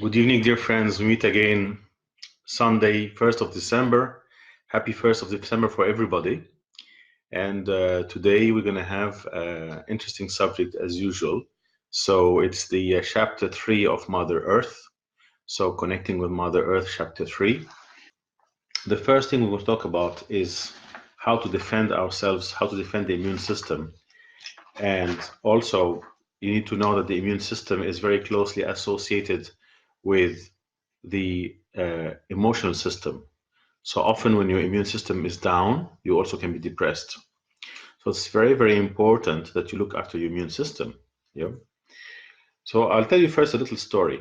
Good evening, dear friends. We meet again Sunday, 1st of December. Happy 1st of December for everybody. And today we're going to have an interesting subject as usual. So it's the chapter 3 of Mother Earth. So connecting with Mother Earth, chapter 3. The first thing we will talk about is how to defend ourselves, how to defend the immune system. And also, you need to know that the immune system is very closely associated with the emotional system. So often when your immune system is down, you also can be depressed. So it's very, very important that you look after your immune system. Yeah. So I'll tell you first a little story.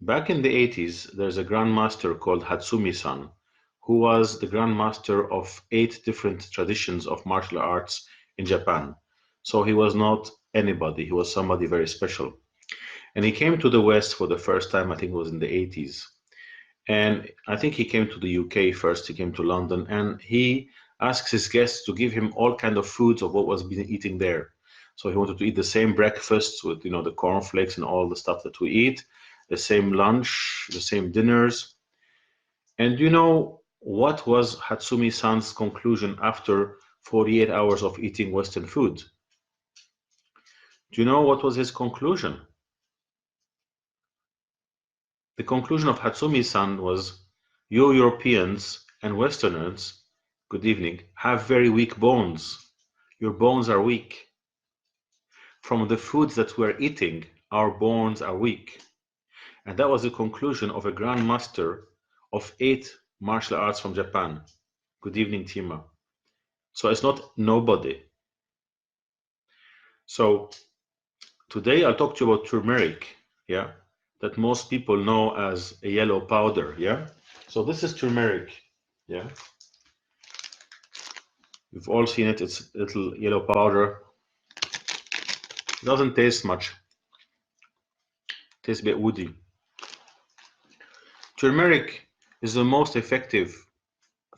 Back in the 80s, there's a grandmaster called Hatsumi-san, who was the grandmaster of 8 different traditions of martial arts in Japan. So he was not anybody, he was somebody very special. And he came to the West for the first time, I think it was in the 80s. And I think he came to the UK first, he came to London, and he asked his guests to give him all kind of foods of what was being eating there. So he wanted to eat the same breakfasts with, the cornflakes and all the stuff that we eat, the same lunch, the same dinners. And you know what was Hatsumi-san's conclusion after 48 hours of eating Western food? Do you know what was his conclusion? The conclusion of Hatsumi-san was, you Europeans and Westerners, good evening, have very weak bones. Your bones are weak. From the foods that we're eating, our bones are weak. And that was the conclusion of a grandmaster of 8 martial arts from Japan. Good evening, Tima. So it's not nobody. So today I'll talk to you about turmeric, yeah, that most people know as a yellow powder, yeah. So this is turmeric, yeah. You've all seen it. It's a little yellow powder. It doesn't taste much. It tastes a bit woody. Turmeric is the most effective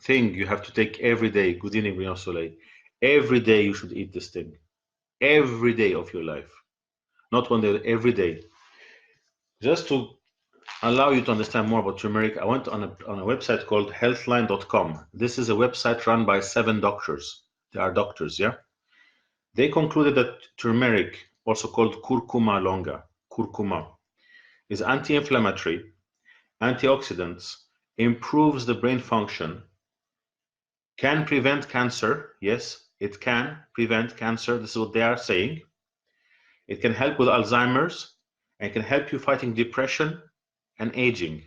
thing you have to take every day. Good evening, Brian Soleil. Every day you should eat this thing. Every day of your life. Not one day, every day. Just to allow you to understand more about turmeric, I went on a website called healthline.com. This is a website run by 7 doctors. They are doctors, yeah? They concluded that turmeric, also called curcuma longa, curcuma, is anti-inflammatory, antioxidants, improves the brain function, can prevent cancer. Yes, it can prevent cancer. This is what they are saying. It can help with Alzheimer's and can help you fighting depression and aging.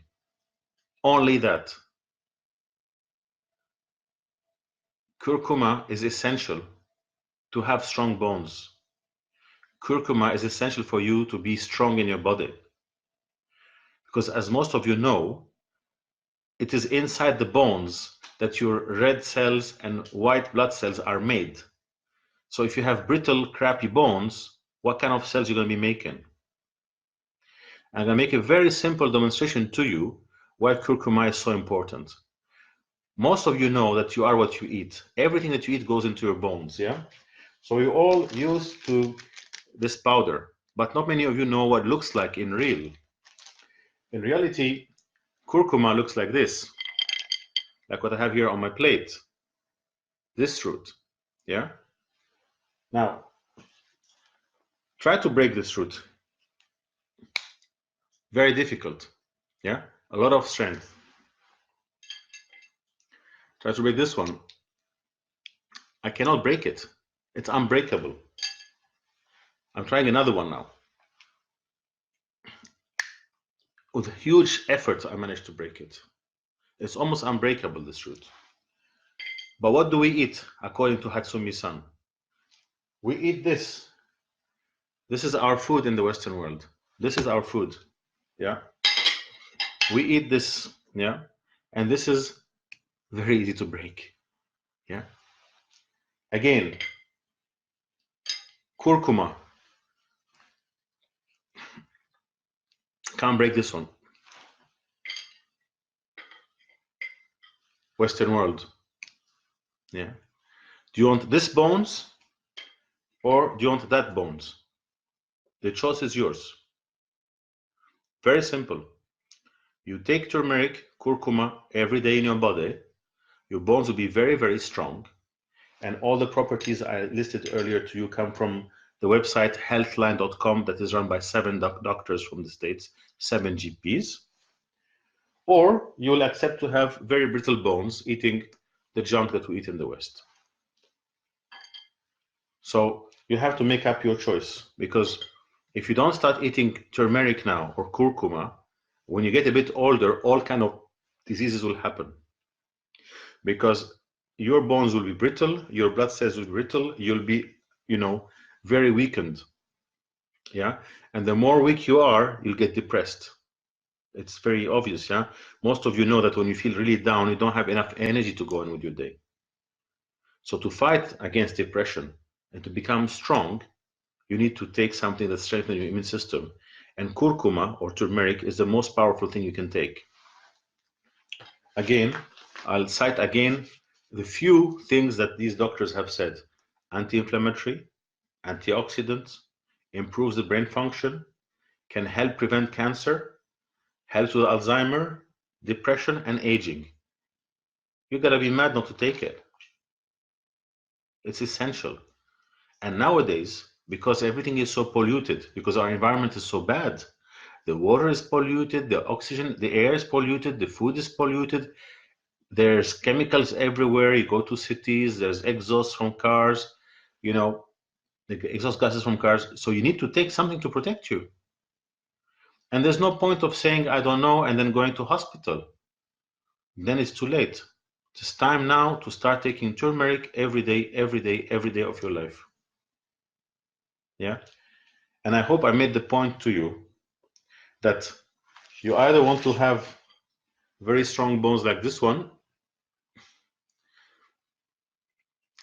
Only that. Curcuma is essential to have strong bones. Curcuma is essential for you to be strong in your body. Because as most of you know, it is inside the bones that your red cells and white blood cells are made. So if you have brittle, crappy bones, what kind of cells are you going to be making? I'm going to make a very simple demonstration to you why curcuma is so important. Most of you know that you are what you eat. Everything that you eat goes into your bones, yeah? So we're all used to this powder, but not many of you know what it looks like in real. In reality, curcuma looks like this, like what I have here on my plate. This root, yeah? Now, try to break this root. Very difficult, yeah? A lot of strength. Try to break this one. I cannot break it. It's unbreakable. I'm trying another one now. With huge effort, I managed to break it. It's almost unbreakable, this root. But what do we eat, according to Hatsumi-san? We eat this. This is our food in the Western world. This is our food, yeah? We eat this, yeah? And this is very easy to break, yeah? Again, curcuma. Can't break this one. Western world, yeah? Do you want this bones or do you want that bones? The choice is yours. Very simple. You take turmeric, curcuma every day in your body, your bones will be very, very strong. And all the properties I listed earlier to you come from the website healthline.com that is run by 7 doctors from the States, 7 GPs. Or you'll accept to have very brittle bones eating the junk that we eat in the West. So you have to make up your choice, because if you don't start eating turmeric now or curcuma, when you get a bit older, all kind of diseases will happen. Because your bones will be brittle, your blood cells will be brittle, you'll be, very weakened. Yeah. And the more weak you are, you'll get depressed. It's very obvious. Yeah. Most of you know that when you feel really down, you don't have enough energy to go on with your day. So to fight against depression and to become strong, you need to take something that strengthens your immune system. And curcuma or turmeric is the most powerful thing you can take. Again, I'll cite again the few things that these doctors have said: anti-inflammatory, antioxidants, improves the brain function, can help prevent cancer, helps with Alzheimer, depression, and aging. You gotta be mad not to take it. It's essential. And nowadays, because everything is so polluted, because our environment is so bad, the water is polluted, the oxygen, the air is polluted, the food is polluted, there's chemicals everywhere. You go to cities, there's exhaust from cars, the exhaust gases from cars. So you need to take something to protect you. And there's no point of saying, I don't know, and then going to hospital. Then it's too late. It's time now to start taking turmeric every day, every day, every day of your life. Yeah. And I hope I made the point to you that you either want to have very strong bones like this one.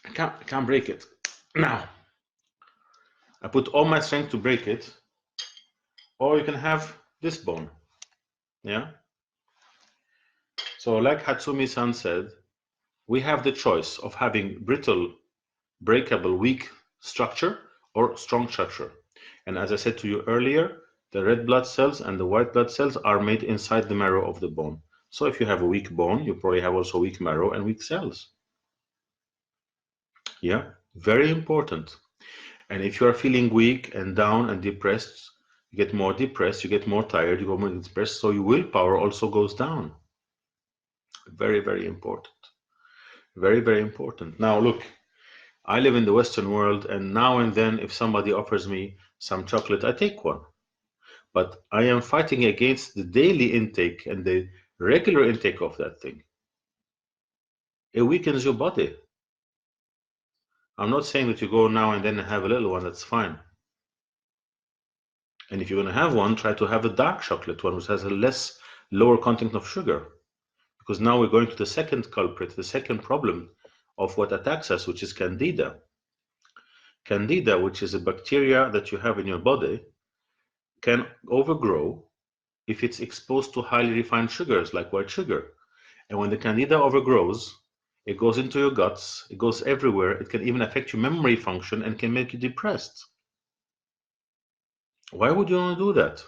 I can't break it. Now, I put all my strength to break it. Or you can have this bone. Yeah. So like Hatsumi-san said, we have the choice of having brittle, breakable, weak structure or strong structure. And as I said to you earlier, the red blood cells and the white blood cells are made inside the marrow of the bone. So if you have a weak bone, you probably have also weak marrow and weak cells. Yeah, very important. And if you are feeling weak and down and depressed, you get more depressed, you get more tired, you go more depressed, so your willpower also goes down. Very, very important. Very, very important. Now, look, I live in the Western world, and now and then, if somebody offers me some chocolate, I take one. But I am fighting against the daily intake and the regular intake of that thing. It weakens your body. I'm not saying that you go now and then and have a little one, that's fine. And if you're going to have one, try to have a dark chocolate one, which has a lower content of sugar. Because now we're going to the second culprit, the second problem of what attacks us, which is Candida. Candida, which is a bacteria that you have in your body, can overgrow if it's exposed to highly refined sugars like white sugar. And when the Candida overgrows, it goes into your guts, it goes everywhere. It can even affect your memory function and can make you depressed. Why would you want to do that?